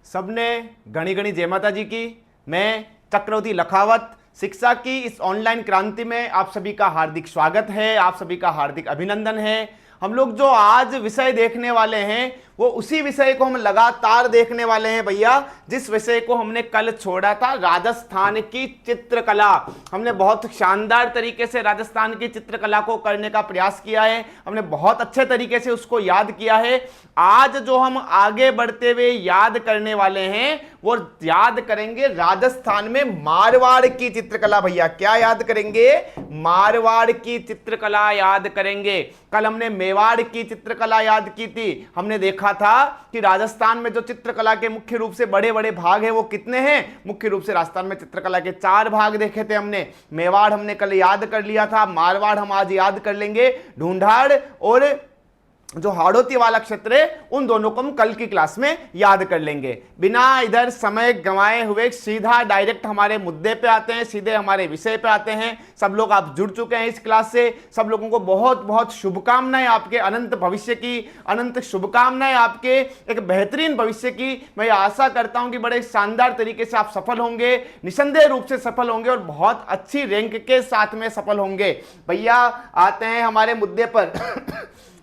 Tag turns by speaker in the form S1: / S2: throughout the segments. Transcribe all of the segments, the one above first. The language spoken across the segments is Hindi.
S1: सबने घनी घनी जय माता जी की। मैं चक्रवर्ती लखावत शिक्षा की इस ऑनलाइन क्रांति में आप सभी का हार्दिक स्वागत है, आप सभी का हार्दिक अभिनंदन है। हम लोग जो आज विषय देखने वाले हैं वो उसी विषय को हम लगातार देखने वाले हैं भैया, जिस विषय को हमने कल छोड़ा था, राजस्थान की चित्रकला। हमने बहुत शानदार तरीके से राजस्थान की चित्रकला को करने का प्रयास किया है, हमने बहुत अच्छे तरीके से उसको याद किया है। आज जो हम आगे बढ़ते हुए याद करने वाले हैं वो याद करेंगे राजस्थान में मारवाड़ की चित्रकला। भैया क्या याद करेंगे? मारवाड़ की चित्रकला याद करेंगे। कल हमने मेवाड़ की चित्रकला याद की थी। हमने देखा था कि राजस्थान में जो चित्रकला के मुख्य रूप से बड़े बड़े भाग हैं वो कितने हैं? मुख्य रूप से राजस्थान में चित्रकला के 4 भाग देखे थे हमने। मेवाड़ हमने कल याद कर लिया था, मारवाड़ हम आज याद कर लेंगे, ढूंढाड़ और जो हाड़ौती वाला क्षेत्र है उन दोनों को हम कल की क्लास में याद कर लेंगे। बिना इधर समय गंवाए हुए सीधा डायरेक्ट हमारे मुद्दे पे आते हैं, सीधे हमारे विषय पे आते हैं। सब लोग आप जुड़ चुके हैं इस क्लास से, सब लोगों को बहुत बहुत शुभकामनाएं, आपके अनंत भविष्य की अनंत शुभकामनाएं, आपके एक बेहतरीन भविष्य की। मैं आशा करता हूं कि बड़े शानदार तरीके से आप सफल होंगे, निसंदेह रूप से सफल होंगे और बहुत अच्छी रैंक के साथ में सफल होंगे। भैया आते हैं हमारे मुद्दे पर।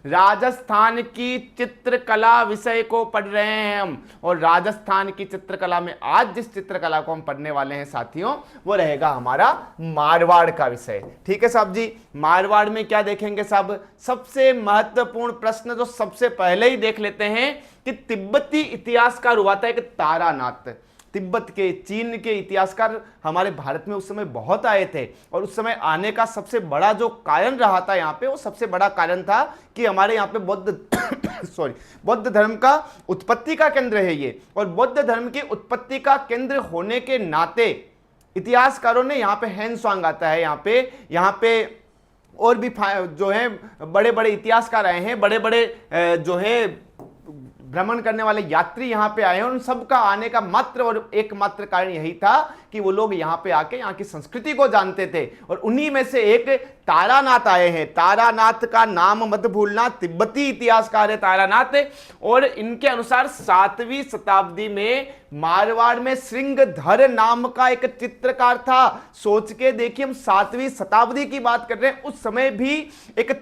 S1: राजस्थान की चित्रकला विषय को पढ़ रहे हैं हम, और राजस्थान की चित्रकला में आज जिस चित्रकला को हम पढ़ने वाले हैं साथियों वो रहेगा हमारा मारवाड़ का विषय। ठीक है साहब जी। मारवाड़ में क्या देखेंगे साहब? सबसे महत्वपूर्ण प्रश्न जो सबसे पहले ही देख लेते हैं कि तिब्बती इतिहासकार हुआ था एक तारानाथ। तिब्बत के, चीन के इतिहासकार हमारे भारत में उस समय बहुत आए थे, और उस समय आने का सबसे बड़ा जो कारण रहा था यहाँ पे, वो सबसे बड़ा कारण था कि हमारे यहाँ पे बौद्ध धर्म का उत्पत्ति का केंद्र है ये, और बौद्ध धर्म की उत्पत्ति का केंद्र होने के नाते इतिहासकारों ने यहाँ पे हैंसवांग आता है, यहाँ पे और भी जो है बड़े बड़े इतिहासकार आए हैं, बड़े बड़े जो है भ्रमण करने वाले यात्री यहाँ पे आए हैं। उन सबका आने का मात्र और एकमात्र कारण यही था कि वो लोग यहाँ पे आके यहाँ की संस्कृति को जानते थे, और उन्हीं में से एक तारानाथ आए हैं। तारानाथ का नाम मत भूलना, तिब्बती इतिहासकार है तारानाथ, और इनके अनुसार 7वीं शताब्दी में मारवाड़ में श्रृंगधर नाम का एक चित्रकार था। सोच के देखिए, हम 7वीं शताब्दी की बात कर रहे हैं, उस समय भी एक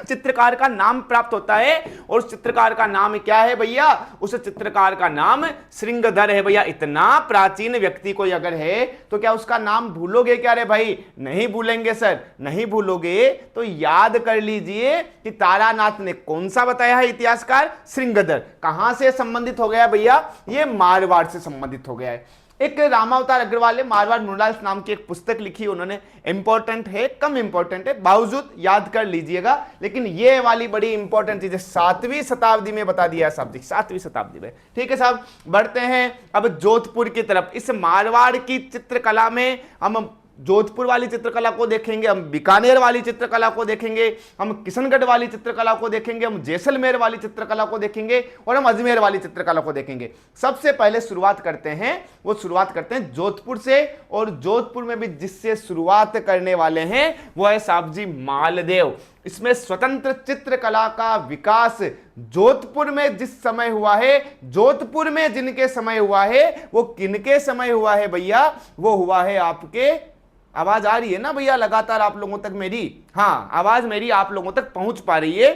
S1: चित्रकार का नाम प्राप्त होता है, और उस चित्रकार का नाम क्या है भैया? उस चित्रकार का नाम श्रृंगधर है। भैया इतना प्राचीन व्यक्ति कोई अगर है तो क्या उसका नाम भूलोगे क्या रे भाई? नहीं भूलेंगे सर, नहीं भूलोगे तो याद कर लीजिए कि तारानाथ ने कौन सा बताया है इतिहासकार? श्रृंगधर। कहां से संबंधित हो गया भैया? ये मारवाड़ से संबंधित हो गया है। एक रामावतार अग्रवाल ने मारवाड़ मूलाल्स नाम की एक पुस्तक लिखी उन्होंने, इंपॉर्टेंट है, कम इंपॉर्टेंट है, बावजूद याद कर लीजिएगा, लेकिन ये वाली बड़ी इंपॉर्टेंट चीज है, 7वीं शताब्दी में बता दिया है साहब जी, 7वीं शताब्दी में। ठीक है साहब, बढ़ते हैं अब जोधपुर की तरफ। इस मारवाड़ की चित्रकला में हम जोधपुर वाली चित्रकला को देखेंगे, हम बीकानेर वाली चित्रकला को देखेंगे, हम किशनगढ़ वाली चित्रकला को देखेंगे, हम जैसलमेर वाली चित्रकला को देखेंगे, और हम अजमेर वाली चित्रकला को देखेंगे। सबसे पहले शुरुआत करते हैं जोधपुर से, और जोधपुर में भी जिससे शुरुआत करने वाले हैं वो है साहब जी मालदेव। इसमें स्वतंत्र चित्रकला का विकास जोधपुर में जिस समय हुआ है, जोधपुर में जिनके समय हुआ है, वो किनके समय हुआ है भैया? वो हुआ है आपके, आवाज आ रही है ना भैया लगातार आप लोगों तक मेरी? हाँ, आवाज मेरी आप लोगों तक पहुंच पा रही है।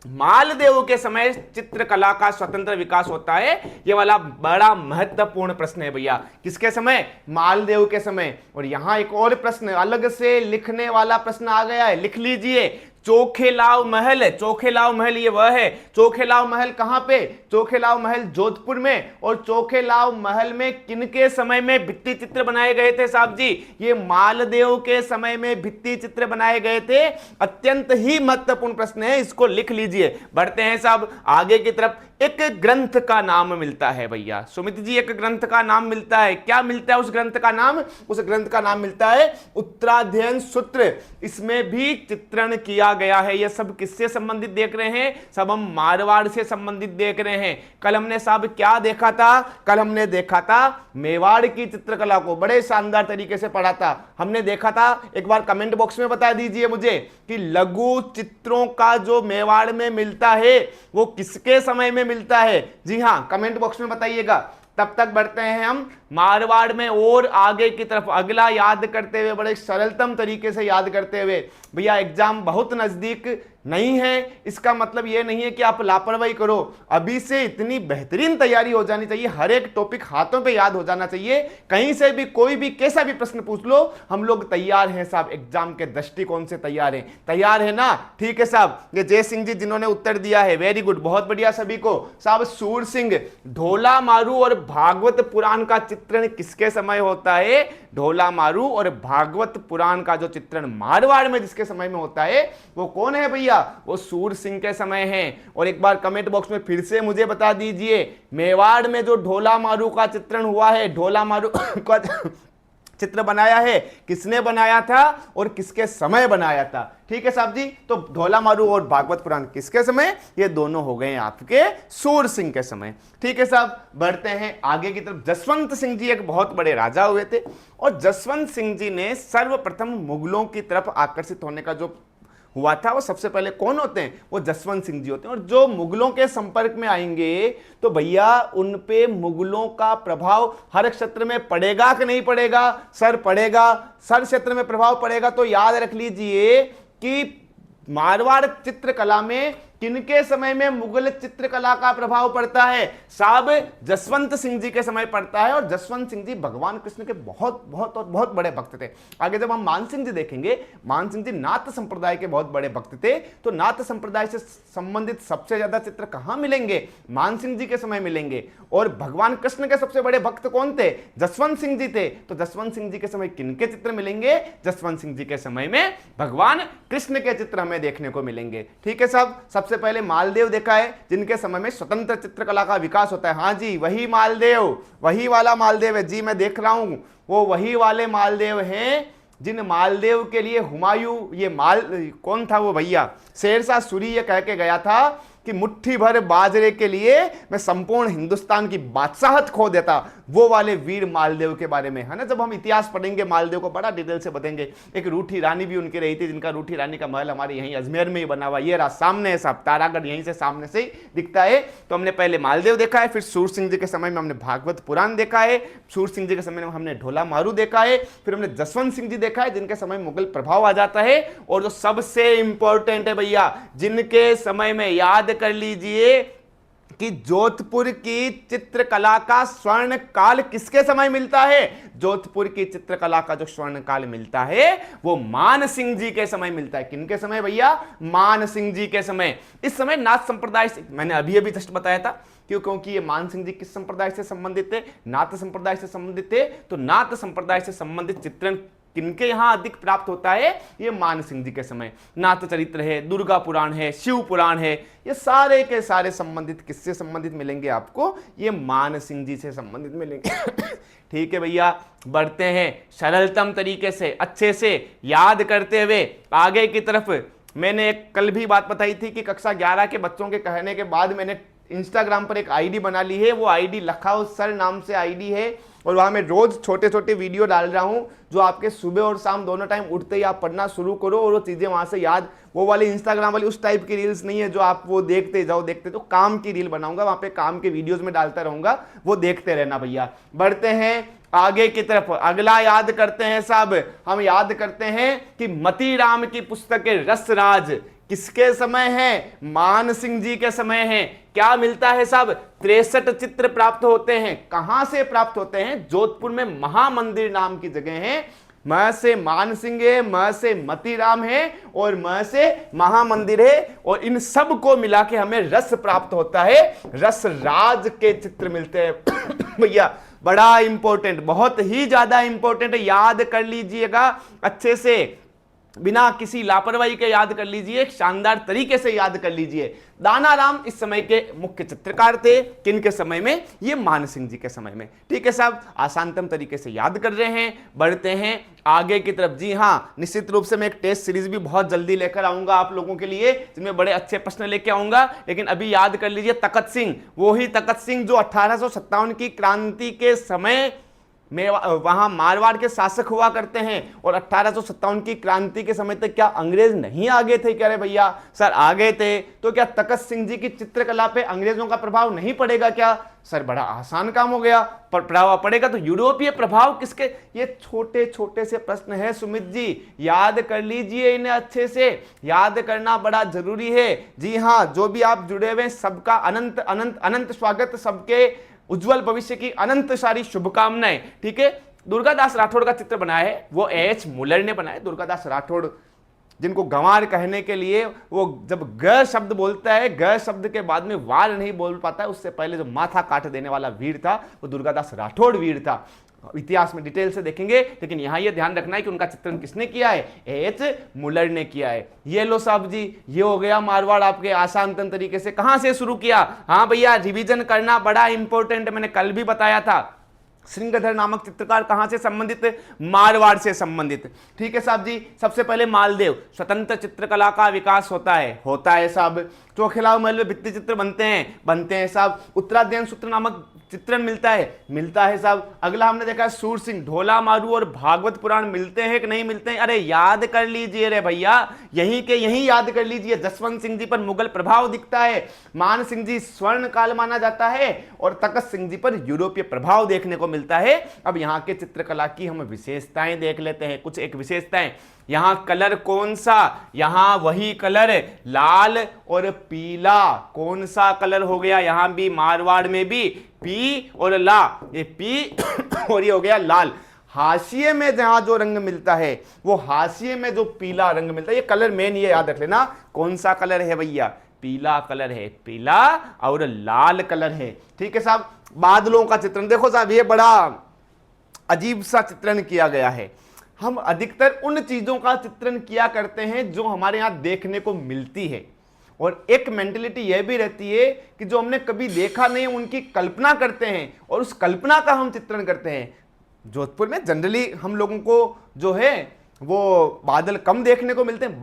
S1: मालदेव के समय चित्रकला का स्वतंत्र विकास होता है, यह वाला बड़ा महत्वपूर्ण प्रश्न है भैया। किसके समय? मालदेव के समय। और यहां एक और प्रश्न अलग से लिखने वाला प्रश्न आ गया है, लिख लीजिए। चोखेलाव महल है, चोखेलाव महल ये वह है। चोखेलाव महल कहां पे? चोखेलाव महल जोधपुर में। और चोखेलाव महल में किनके समय में भित्ति चित्र बनाए गए थे साहब जी? ये मालदेव के समय में भित्ति चित्र बनाए गए थे। अत्यंत ही महत्वपूर्ण प्रश्न है, इसको लिख लीजिए। बढ़ते हैं साहब आगे की तरफ। एक ग्रंथ का नाम मिलता है भैया, सुमित जी, एक ग्रंथ का नाम मिलता है। क्या मिलता है उस ग्रंथ का नाम? उस ग्रंथ का नाम मिलता है उत्तराध्ययन सूत्र। इसमें भी चित्रण किया गया है। यह सब किससे संबंधित देख रहे हैं? सब हम मारवाड़ से संबंधित देख रहे हैं। कल हमने साहब क्या देखा था? कल हमने देखा था मेवाड़ की चित्रकला को, बड़े शानदार तरीके से पढ़ा था। हमने देखा था, एक बार कमेंट बॉक्स में बता दीजिए मुझे, कि लघु चित्रों का जो मेवाड़ में मिलता है वो किसके समय में मिलता है? जी हाँ, कमेंट बॉक्स में बताइएगा। तब तक बढ़ते हैं हम मारवाड़ में और आगे की तरफ। अगला याद करते हुए, बड़े सरलतम तरीके से याद करते हुए, भैया एग्जाम बहुत नजदीक नहीं है, इसका मतलब यह नहीं है कि आप लापरवाही करो। अभी से इतनी बेहतरीन तैयारी हो जानी चाहिए, हर एक टॉपिक हाथों पे याद हो जाना चाहिए। कहीं से भी कोई भी कैसा भी प्रश्न पूछ लो, हम लोग तैयार हैं साहब, एग्जाम के दृष्टिकोण से तैयार हैं। तैयार है ना? ठीक है साहब। ये जय सिंह जी जिन्होंने उत्तर दिया है, वेरी गुड, बहुत बढ़िया सभी को। साहब सूर सिंह, ढोला मारू और भागवत पुराण का चित्रण किसके समय होता है? ढोला मारू और भागवत पुराण का जो चित्रण मारवाड़ में जिसके समय में होता है, वो कौन है भैया? वो सूर सिंह के समय है। और एक बार कमेंट बॉक्स में फिर से मुझे बता दीजिए, मेवाड़ में जो ढोला मारू का चित्रण हुआ है, ढोला मारू का चित्र बनाया है, किसने बनाया था और किसके समय बनाया था? ठीक है साहब जी। तो ढोला मारू और भागवत पुराण किसके समय? ये दोनों हो गए आपके सूर सिंह के समय। ठीक है साहब, बढ़ते हैं आगे की तरफ। जसवंत सिंह जी एक बहुत बड़े राजा हुए थे, और जसवंत सिंह जी ने सर्वप्रथम मुगलों की तरफ आकर्षित होने का जो हुआ था, वो सबसे पहले कौन होते हैं? वो जसवंत सिंह जी होते हैं। और जो मुगलों के संपर्क में आएंगे तो भैया उन पे मुगलों का प्रभाव हर क्षेत्र में पड़ेगा कि नहीं पड़ेगा? सर पड़ेगा। सर क्षेत्र में प्रभाव पड़ेगा तो याद रख लीजिए कि मारवाड़ चित्रकला में किनके समय में मुगल चित्रकला का प्रभाव पड़ता है? साहब जसवंत सिंह जी के समय पड़ता है। और जसवंत सिंह जी भगवान कृष्ण के बहुत बहुत और बहुत बड़े भक्त थे। आगे जब हम मान सिंह जी देखेंगे, मान सिंह जी नाथ संप्रदाय के बहुत बड़े भक्त थे। तो नाथ संप्रदाय से संबंधित सबसे ज्यादा चित्र कहां मिलेंगे? मान सिंह जी के समय मिलेंगे। और भगवान कृष्ण के सबसे बड़े भक्त कौन थे? जसवंत सिंह जी थे। तो जसवंत सिंह जी के समय किनके चित्र मिलेंगे? जसवंत सिंह जी के समय में भगवान कृष्ण के चित्र हमें देखने को मिलेंगे। ठीक है साहब। सबसे पहले मालदेव देखा है, जिनके समय में स्वतंत्र चित्रकला का विकास होता है। हाँ जी, वही मालदेव, वही वाला मालदेव है जी, मैं देख रहा हूं, वो वही वाले मालदेव हैं जिन मालदेव के लिए हुमायूं, ये माल कौन था वो भैया? शेरशाह सूरी ये कह के गया था कि मुट्ठी भर बाजरे के लिए मैं संपूर्ण हिंदुस्तान की बादशाहत खो देता। वो वाले वीर मालदेव के बारे में है ना, जब हम इतिहास पढ़ेंगे मालदेव को बड़ा डिटेल से बताएंगे। एक रूठी रानी भी उनकी रही थी, जिनका रूठी रानी का महल हमारे यहीं अजमेर में ही बना हुआ, ये रहा सामने है साहब, तारागढ़ यहीं से सामने से ही दिखता है। तो हमने पहले मालदेव देखा है, फिर सूर सिंह जी के समय में हमने भागवत पुराण देखा है, सूर सिंह जी के समय में हमने ढोला मारू देखा है, फिर हमने जसवंत सिंह जी देखा है जिनके समय मुगल प्रभाव आ जाता है। और जो सबसे इंपॉर्टेंट है भैया, जिनके समय में याद कर लीजिए कि जोधपुर की चित्रकला का स्वर्ण काल किसके समय मिलता है? जोधपुर की चित्रकला का जो स्वर्ण काल मिलता है वो मान सिंह जी के समय मिलता है। किनके समय भैया? मान सिंह जी के समय। इस समय नाथ संप्रदाय से, मैंने अभी अभी जस्ट बताया था, क्योंकि ये मान सिंह जी किस संप्रदाय से संबंधित थे? नाथ संप्रदाय से संबंधित थे। तो नाथ संप्रदाय से संबंधित चित्रण किनके यहां अधिक प्राप्त होता है? ये मान सिंह जी के समय। नाथ चरित्र है, दुर्गा पुराण है, शिव पुराण है, ये सारे के सारे संबंधित किससे संबंधित मिलेंगे आपको? ये मान सिंह जी से संबंधित मिलेंगे। ठीक है भैया, बढ़ते हैं सरलतम तरीके से अच्छे से याद करते हुए आगे की तरफ। मैंने एक कल भी बात बताई थी कि कक्षा 11 के बच्चों के कहने के बाद मैंने इंस्टाग्राम पर एक आईडी बना ली है। वो आईडी लखाओ सर नाम से आईडी है, और वहां मैं रोज छोटे छोटे वीडियो डाल रहा हूं जो आपके सुबह और शाम दोनों टाइम उठते ही आप पढ़ना शुरू करो और वो चीजें वहां से याद। वो वाली इंस्टाग्राम वाली उस टाइप की रील्स नहीं है जो आप वो देखते जाओ देखते, तो काम की रील बनाऊंगा, वहां पे काम के वीडियोज में डालता रहूंगा, वो देखते रहना भैया। बढ़ते हैं आगे की तरफ। अगला याद करते हैं साहब, हम याद करते हैं कि मती राम की पुस्तक रसराज किसके समय है? मान सिंह जी के समय है। क्या मिलता है साहब? 63 चित्र प्राप्त होते हैं। कहां से प्राप्त होते हैं? जोधपुर में महामंदिर नाम की जगह है। म से मान सिंह है, म से मती राम है, और म से महामंदिर है, और इन सब को मिला के हमें रस प्राप्त होता है। रस राज के चित्र मिलते हैं भैया। बड़ा इंपॉर्टेंट, बहुत ही ज्यादा इंपॉर्टेंट, याद कर लीजिएगा अच्छे से, बिना किसी लापरवाही के याद कर लीजिए, शानदार तरीके से याद कर लीजिए। दानाराम इस समय के मुख्य चित्रकार थे। किनके समय में? ये मान सिंह जी के समय में। ठीक है साहब, आसानतम तरीके से याद कर रहे हैं। बढ़ते हैं आगे की तरफ। जी हाँ, निश्चित रूप से मैं एक टेस्ट सीरीज भी बहुत जल्दी लेकर आऊंगा आप लोगों के लिए, जिसमें बड़े अच्छे प्रश्न लेके आऊंगा। लेकिन अभी याद कर लीजिए तखत सिंह, वो ही तखत सिंह जो 1857 की क्रांति के समय में वहां मारवाड़ के शासक हुआ करते हैं। और 1857 की क्रांति के समय तक क्या अंग्रेज नहीं आ गए थे? कह रहे भैया सर आ गए थे। तो क्या तखत सिंह जी की चित्रकला पे अंग्रेजों का प्रभाव नहीं पड़ेगा क्या? सर बड़ा आसान काम हो गया, पर प्रभाव पड़ेगा तो यूरोपीय प्रभाव किसके? ये छोटे छोटे से प्रश्न है सुमित जी, याद कर लीजिए इन्हें अच्छे से, याद करना बड़ा जरूरी है। जी हाँ, जो भी आप जुड़े हुए सबका अनंत अनंत अनंत स्वागत, सबके उज्जवल भविष्य की अनंत सारी शुभकामनाएं। ठीक है, दुर्गादास राठौड़ का चित्र बनाया है वो एच मुलर ने बनाया। दुर्गादास राठौड़ जिनको गंवार कहने के लिए, वो जब ग शब्द बोलता है, ग शब्द के बाद में वार नहीं बोल पाता है, उससे पहले जो माथा काट देने वाला वीर था वो दुर्गादास राठौड़ वीर था। इतिहास में डिटेल से देखेंगे, लेकिन यहां यह ध्यान रखना है कि उनका चित्रण किसने किया है? एच मुलर ने किया है। ये लो साहब जी, ये हो गया मारवाड़ आपके आसान तरीके से। कहां से शुरू किया? हाँ भैया, रिवीजन करना बड़ा इंपॉर्टेंट, मैंने कल भी बताया था। श्रृंगधर नामक चित्रकार कहां से संबंधित? मारवाड़ से संबंधित। ठीक है साहब जी। सबसे पहले मालदेव, स्वतंत्र चित्रकला का विकास होता है साहब। चोखिलाव महल में भित्ति चित्र बनते हैं साहब। उत्तराध्ययन सूत्र नामक चित्रण मिलता है साहब। अगला हमने देखा सूर सिंह, ढोला मारू और भागवत पुराण मिलते हैं कि नहीं मिलते हैं? अरे याद कर लीजिए रे भैया, यहीं याद कर लीजिए। जसवंत सिंह जी पर मुगल प्रभाव दिखता है, मान सिंह जी स्वर्ण काल माना जाता है, और तखत सिंह जी पर यूरोपीय प्रभाव देखने को मिलता है। अब यहाँ के चित्रकला की हम विशेषताएं देख लेते हैं, कुछ एक विशेषताएं। यहां कलर कौन सा? यहां वही कलर लाल और पीला। कौन सा कलर हो गया? यहां भी मारवाड़ में भी पी और ला, ये पी और ये हो गया लाल। हाशिए में जहां जो रंग मिलता है, वो हाशिए में जो पीला रंग मिलता है, ये कलर मेन, ये याद रख लेना। कौन सा कलर है भैया? पीला कलर है, पीला और लाल कलर है। ठीक है साहब। बादलों का चित्रण देखो साहब, ये बड़ा अजीब सा चित्रण किया गया है। हम अधिकतर उन चीजों का चित्रण किया करते हैं जो हमारे यहां देखने को मिलती है, और एक मेंटलिटी यह भी रहती है कि जो हमने कभी देखा नहीं उनकी कल्पना करते हैं, और उस कल्पना का हम चित्रण करते हैं। जोधपुर में जनरली हम लोगों को जो है वो बादल कम देखने को मिलते हैं,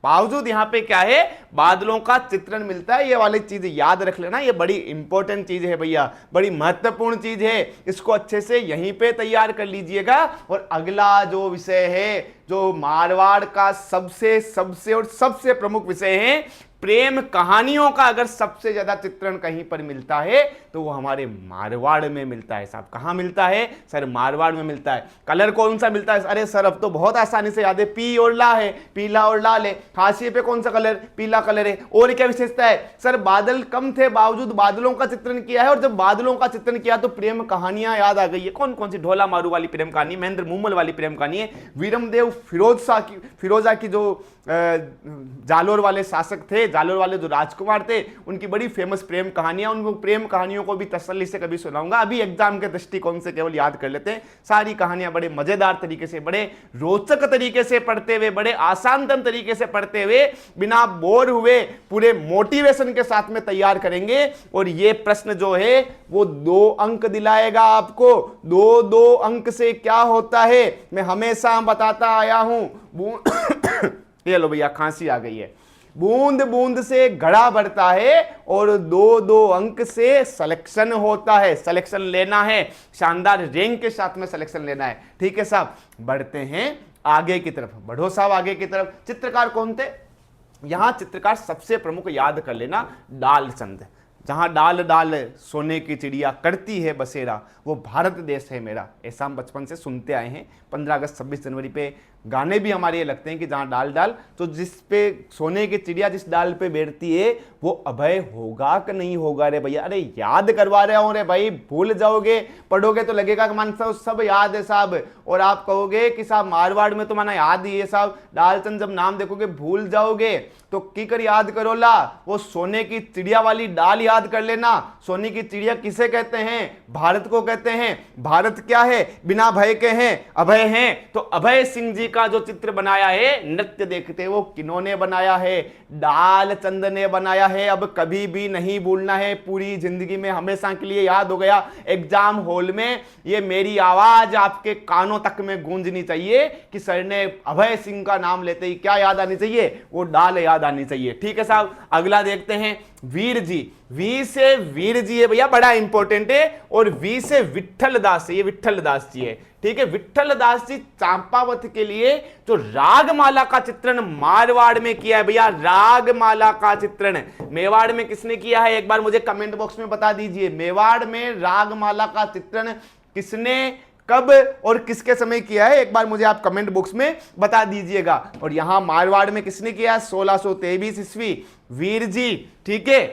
S1: बावजूद यहां पे क्या है? बादलों का चित्रण मिलता है। ये वाली चीज याद रख लेना, ये बड़ी इंपॉर्टेंट चीज है भैया, बड़ी महत्वपूर्ण चीज है। इसको अच्छे से यहीं पे तैयार कर लीजिएगा। और अगला जो विषय है, जो मारवाड़ का सबसे प्रमुख विषय है, प्रेम कहानियों का अगर सबसे ज्यादा चित्रण कहीं पर मिलता है तो वो हमारे मारवाड़ में मिलता है साहब। कहां मिलता है? सर मारवाड़ में मिलता है। कलर कौन सा मिलता है? अरे सर अब तो बहुत आसानी से याद है, पी और ला है, पीला और लाल है। हाशिए पे कौन सा कलर? पीला कलर है। और क्या विशेषता है? सर बादल कम थे, बावजूद बादलों का चित्रण किया है, और जब बादलों का चित्रण किया तो प्रेम कहानियां याद आ गई है। कौन कौन सी? ढोला मारू वाली प्रेम कहानी, महेंद्र मूमल वाली प्रेम कहानी है, वीरमदेव फिरोजा की जो जालोर वाले शासक थे, जालोर वाले जो राजकुमार थे, उनकी बड़ी फेमस प्रेम कहानियां। उन प्रेम कहानियों को भी तसल्ली से कभी सुनाऊंगा। अभी एग्जाम के दृष्टिकोण से केवल याद कर लेते हैं। सारी कहानियां बड़े मजेदार तरीके से, बड़े रोचक तरीके से पढ़ते हुए, बड़े आसान तरीके से पढ़ते हुए, बिना बोर हुए, पूरे मोटिवेशन के साथ में तैयार करेंगे। और ये प्रश्न जो है वो 2 अंक दिलाएगा आपको। 2 अंक से क्या होता है मैं हमेशा बताता आया हूं। ये लो भैया, खांसी आ गई है। बूंद बूंद से घड़ा भरता है, और 2 अंक से सिलेक्शन होता है। सिलेक्शन लेना है, शानदार रैंक के साथ में सिलेक्शन लेना है। ठीक है साहब, बढ़ते हैं आगे की तरफ। बढ़ो साहब आगे की तरफ। चित्रकार कौन थे? यहां चित्रकार सबसे प्रमुख याद कर लेना, डालचंद। जहां डाल डाल सोने की चिड़िया करती है बसेरा, वो भारत देश है मेरा, ऐसा हम बचपन से सुनते आए हैं। 15 अगस्त 26 जनवरी पे गाने भी हमारे ये लगते हैं कि जहां डाल डाल, तो जिस पे सोने की चिड़िया जिस डाल पे बैठती है वो अभय होगा कि नहीं होगा रे भैया? अरे याद करवा रहे हो रे भाई, भूल जाओगे, पढ़ोगे तो लगेगा कि मान साहब सब याद है साहब, और आप कहोगे कि साहब मारवाड़ में तो माना याद ही है साहब। डालचंद जब नाम देखोगे भूल जाओगे, तो की कर याद करो ला, वो सोने की चिड़िया वाली डाल याद कर लेना। सोने की चिड़िया किसे कहते हैं? भारत को कहते हैं। भारत क्या है? बिना भय के हैं, अभय हैं। तो अभय सिंह जी का जो चित्र बनाया है, नृत्य देखते वो किन्होंने बनाया है? डालचंद ने बनाया है। अब कभी भी नहीं भूलना है, पूरी जिंदगी में हमेशा के लिए याद हो गया। एग्जाम हॉल में ये मेरी आवाज आपके कानों तक में गूंजनी चाहिए कि सर ने अभय सिंह का नाम लेते ही क्या याद आनी चाहिए? वो डाल याद आनी चाहिए। ठीक है साहब, अगला देखते हैं वीर जी। वी से वीर जी है भैया, बड़ा इंपॉर्टेंट है। और वी से विट्ठल दास है, ये विट्ठल दास जी है, ठीक है। विट्ठल दास जी चंपावत के लिए जो रागमाला का चित्रण मारवाड़ में किया है भैया, रागमाला का चित्रण मेवाड़ में किसने किया है, एक बार मुझे कमेंट बॉक्स में बता दीजिए। मेवाड़ में रागमाला का चित्रण किसने, कब और किसके समय किया है, एक बार मुझे आप कमेंट बॉक्स में बता दीजिएगा। और यहां मारवाड़ में किसने किया, 1623 ईस्वी, वीर जी, ठीक है।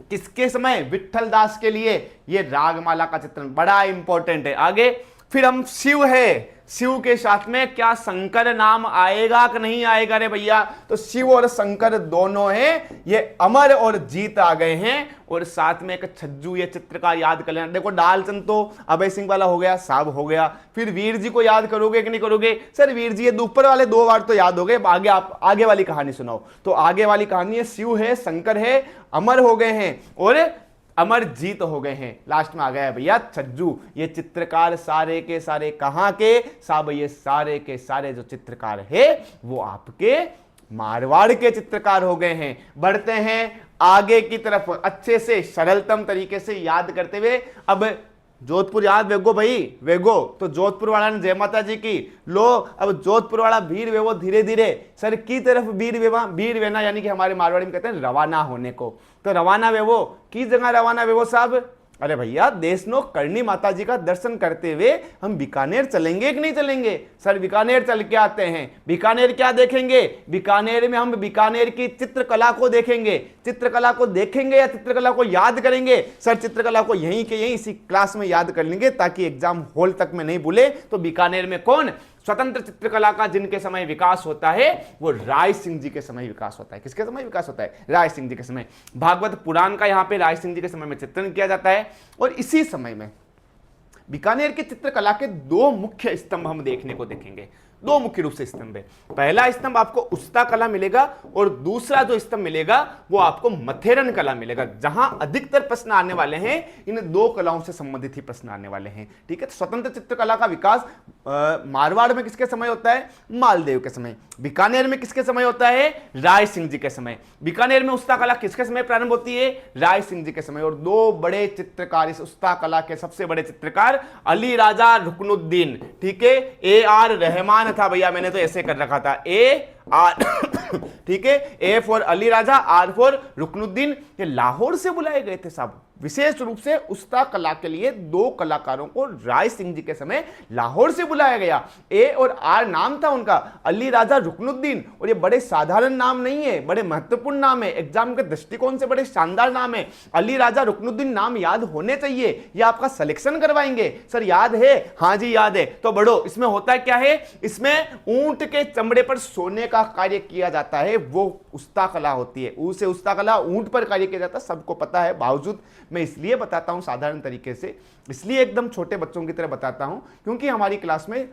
S1: किसके समय, विट्ठल दास के लिए ये रागमाला का चित्रण बड़ा इंपॉर्टेंट है। आगे फिर हम शिव है, शिव के साथ में क्या शंकर नाम आएगा कि नहीं आएगा रे भैया, तो शिव और शंकर दोनों हैं, ये अमर और जीत आ गए हैं। और साथ में एक छज्जू, ये चित्रकार याद कर लेना। देखो डालचंद तो अभय सिंह वाला हो गया, साहब हो गया। फिर वीर जी को याद करोगे कि नहीं करोगे, सर वीर जी ये ऊपर वाले 2 बार तो याद हो गए, आगे आप आगे वाली कहानी सुनाओ। तो आगे वाली कहानी है, शिव है, शंकर है, अमर हो गए हैं और अमर जीत हो गए हैं। लास्ट में आ गया है भैया छज्जू। ये चित्रकार सारे के सारे कहां के, साहब ये सारे के सारे जो चित्रकार है वो आपके मारवाड़ के चित्रकार हो गए हैं। बढ़ते हैं आगे की तरफ, अच्छे से सरलतम तरीके से याद करते हुए। अब जोधपुर याद वेगो भाई, वेगो तो जोधपुर वाला ने जय माता जी की लो। अब जोधपुर वाला वीर वेवो धीरे धीरे सर की तरफ वीर वेना यानी कि हमारे मारवाड़ी में कहते हैं रवाना होने को। तो रवाना वेवो की जगह रवाना वेवो साहब, अरे भैया देशनो करणी माता जी का दर्शन करते हुए हम बीकानेर चलेंगे कि नहीं चलेंगे, सर बीकानेर चल के आते हैं। बीकानेर क्या देखेंगे, बीकानेर में हम बीकानेर की चित्रकला को देखेंगे। चित्रकला को देखेंगे या चित्रकला को याद करेंगे, सर चित्रकला को यहीं के यहीं इसी क्लास में याद कर लेंगे ताकि एग्जाम हॉल तक में नहीं भूले। तो बीकानेर में कौन, स्वतंत्र चित्रकला का जिनके समय विकास होता है वो राय सिंह जी के समय विकास होता है। किसके समय विकास होता है, राय सिंह जी के समय। भागवत पुराण का यहां पे राय सिंह जी के समय में चित्रण किया जाता है। और इसी समय में बीकानेर के चित्रकला के 2 मुख्य स्तंभ हम देखने को देखेंगे, 2 मुख्य रूप से स्तंभ है। पहला स्तंभ आपको उस्ता कला मिलेगा और दूसरा जो स्तंभ मिलेगा वो आपको मथेरन कला मिलेगा, जहां अधिकतर प्रश्न आने वाले हैं इन 2 कलाओं से संबंधित ही प्रश्न आने वाले हैं, ठीक है। तो स्वतंत्र चित्रकला का विकास मारवाड़ में किसके समय होता है, मालदेव के समय। बीकानेर में किसके समय होता है, राय सिंह जी के समय। बीकानेर में उस्ता कला किसके समय प्रारंभ होती है, राय सिंह जी के समय। और 2 बड़े चित्रकार इस उस्ता कला के सबसे बड़े चित्रकार अली राजा रुकनुद्दीन, ठीक है। AR रहमान था भैया, मैंने तो ऐसे कर रखा था AR ठीक है, A for Ali Raja, R for Ruknuddin. ये लाहौर से बुलाए गए थे साहब, विशेष रूप से उस्ता कला के लिए 2 कलाकारों को राय सिंह जी के समय लाहौर से बुलाया गया। A और R नाम था उनका, अली राजा रुकनुद्दीन। और ये बड़े साधारण नाम नहीं है, बड़े महत्वपूर्ण नाम है, एग्जाम के दृष्टिकोण से बड़े शानदार नाम है। अली राजा रुकनुद्दीन नाम याद होने चाहिए, ये आपका सिलेक्शन करवाएंगे। सर याद है, हाँ जी याद है, तो बढ़ो। इसमें होता क्या है, इसमें ऊंट के चमड़े पर सोने का कार्य किया जाता है, वो उस्ता कला होती है। उसे उस्ता कला ऊंट पर कार्य किया जाता है, सबको पता है। बावजूद मैं इसलिए बताता हूं साधारण तरीके से, इसलिए एकदम छोटे बच्चों की तरह बताता हूं क्योंकि हमारी क्लास में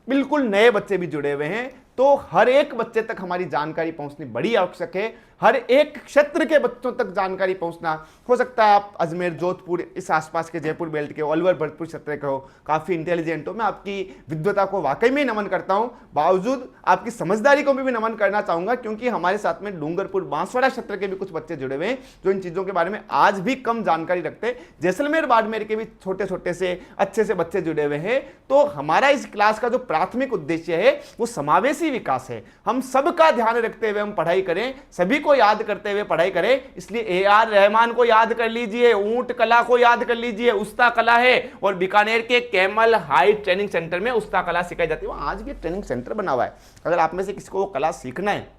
S1: बिल्कुल नए बच्चे भी जुड़े हुए हैं, तो हर एक बच्चे तक हमारी जानकारी पहुंचनी बड़ी आवश्यक है। हर एक क्षेत्र के बच्चों तक जानकारी पहुंचना, हो सकता है आप अजमेर, जोधपुर, इस आसपास के जयपुर बेल्ट के, अलवर भरतपुर क्षेत्र के हो, काफ़ी इंटेलिजेंट हो। मैं आपकी विद्वता को वाकई में नमन करता हूं, बावजूद आपकी समझदारी को भी नमन करना चाहूंगा क्योंकि हमारे साथ में डूंगरपुर बांसवाड़ा क्षेत्र के भी कुछ बच्चे जुड़े हुए हैं जो इन चीज़ों के बारे में आज भी कम जानकारी रखते हैं। जैसलमेर बाड़मेर के भी छोटे छोटे से अच्छे से बच्चे जुड़े हुए हैं। तो हमारा इस क्लास का जो प्राथमिक उद्देश्य है वो समावेशी विकास है। हम सबका ध्यान रखते हुए हम पढ़ाई करें, सभी को याद करते हुए पढ़ाई करें। इसलिए AR रहमान को याद कर लीजिए, ऊंट कला को याद कर लीजिए, उस्ता कला है। और बीकानेर के कैमल हाइट ट्रेनिंग सेंटर में उस्ता कला सिखाई जाती है, वहां आज भी ट्रेनिंग सेंटर बना हुआ है। अगर आप में से किसी को वो कला सीखना है,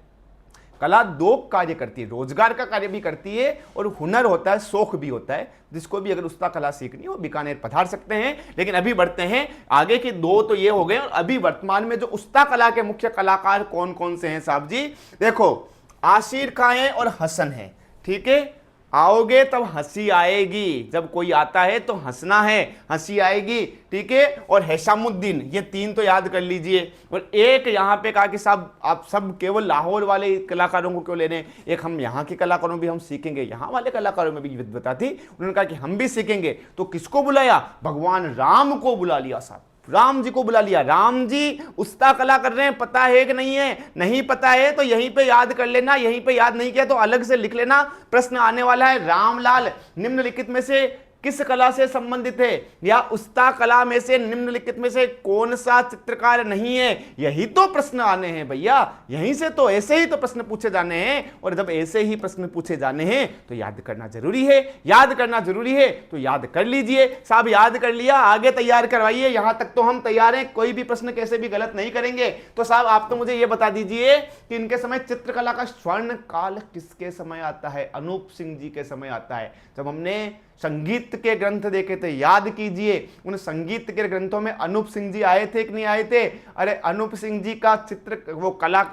S1: कला 2 कार्य करती है, रोजगार का कार्य भी करती है और हुनर होता है, शौक भी होता है। जिसको भी अगर उस्ता कला सीखनी हो बीकानेर पधार सकते हैं। लेकिन अभी बढ़ते हैं आगे के 2 तो ये हो गए, और अभी वर्तमान में जो उस्ता कला के मुख्य कलाकार कौन कौन से हैं साहब जी, देखो आशिर खां है और हसन है, ठीक है। आओगे तब हंसी आएगी, जब कोई आता है तो हंसना है, हंसी आएगी, ठीक है। और हैशामुद्दीन, ये 3 तो याद कर लीजिए। और एक यहां पे कहा कि साहब आप सब केवल लाहौर वाले कलाकारों को क्यों ले रहे हैं, एक हम यहाँ के कलाकारों भी हम सीखेंगे। यहाँ वाले कलाकारों में भी विद्वता थी, उन्होंने कहा कि हम भी सीखेंगे। तो किसको बुलाया, भगवान राम को बुला लिया साहब। राम जी को बुला लिया, राम जी उस्ता कला कर रहे हैं, पता है कि नहीं है? नहीं पता है तो यहीं पे याद कर लेना, यहीं पे याद नहीं किया तो अलग से लिख लेना। प्रश्न आने वाला है, रामलाल निम्नलिखित में से किस कला से संबंधित है, या उस्ता कला में से निम्नलिखित में से कौन सा चित्रकार नहीं है? यही तो प्रश्न आने हैं भैया, यहीं से तो ऐसे ही तो प्रश्न पूछे जाने हैं। और जब ऐसे ही प्रश्न पूछे जाने हैं तो याद करना जरूरी है, याद करना जरूरी है तो याद कर लीजिए। साहब याद कर लिया, आगे तैयार करवाइए, यहां तक तो हम तैयार हैं, कोई भी प्रश्न कैसे भी गलत नहीं करेंगे। तो साहब आप तो मुझे यह बता दीजिए कि इनके समय चित्रकला का स्वर्ण काल किसके समय आता है? अनूप सिंह जी के समय आता है। जब हमने संगीत के ग्रंथ देखे थे, याद कीजिए उन संगीत के ग्रंथों में अनूप सिंह जी आए थे कि नहीं आए थे? अरे अनूप सिंह जी का चित्र, वो कला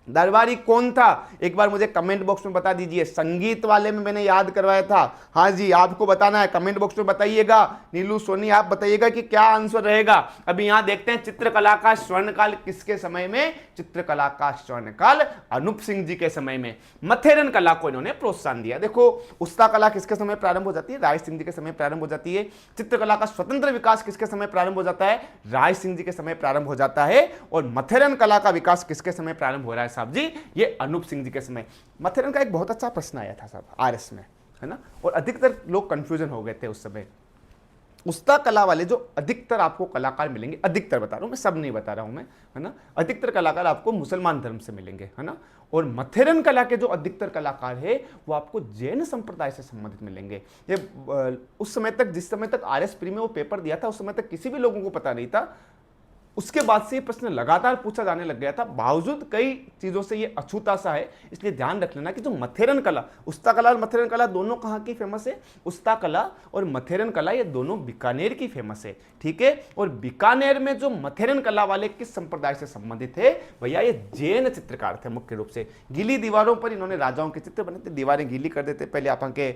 S1: दरबारी कौन था? एक बार मुझे कमेंट बॉक्स में बता दीजिए। संगीत वाले में मैंने याद करवाया था। हाँ जी, आपको बताना है, कमेंट बॉक्स में बताइएगा। नीलू सोनी आप बताइएगा कि क्या आंसर रहेगा। अभी यहां देखते हैं चित्रकला का स्वर्णकाल किसके समय में? चित्रकला का स्वर्णकाल अनूप सिंह जी के समय में। मथेरन कला को इन्होंने प्रोत्साहन दिया। देखो उस्ता कला किसके समय प्रारंभ हो जाती है? राय सिंह जी के समय प्रारंभ हो जाती है। चित्रकला का स्वतंत्र विकास किसके समय प्रारंभ हो जाता है? राय सिंह जी के समय प्रारंभ हो जाता है। और मथेरन कला का विकास किसके समय प्रारंभ हो रहा है साहब जी? ये अनूप सिंह जी के समय। मथेरन का एक बहुत अच्छा प्रश्न आया था साहब आरएस में, है ना, और अधिकतर लोग कंफ्यूजन हो गए थे उस समय। उस्ता कला वाले जो अधिकतर आपको कलाकार मिलेंगे, अधिकतर बता रहा हूं मैं, सब नहीं बता रहा हूं मैं, है ना, अधिकतर कलाकार आपको मुसलमान धर्म से मिलेंगे, है ना। और मथेरन कला के जो अधिकतर कलाकार है वो आपको जैन संप्रदाय से संबंधित मिलेंगे। ये उस समय तक, जिस समय तक आरएस प्री में वो पेपर दिया था, उस समय तक किसी भी लोगों को पता नहीं था। उसके बाद से ये प्रश्न लगातार पूछा जाने लग गया था, बावजूद कई चीजों से ये अछूता सा है। इसलिए ध्यान रख लेना कि जो मथेरन कला, उस्ता कला और मथेरन कला दोनों कहाँ की फेमस है? उस्ता कला और मथेरन कला ये दोनों बीकानेर की फेमस है, ठीक है। और बीकानेर में जो मथेरन कला वाले किस संप्रदाय से संबंधित है भैया? ये जैन चित्रकार थे मुख्य रूप से। गीली दीवारों पर इन्होंने राजाओं के चित्र बने थे, दीवारें गीली कर देते पहले आप के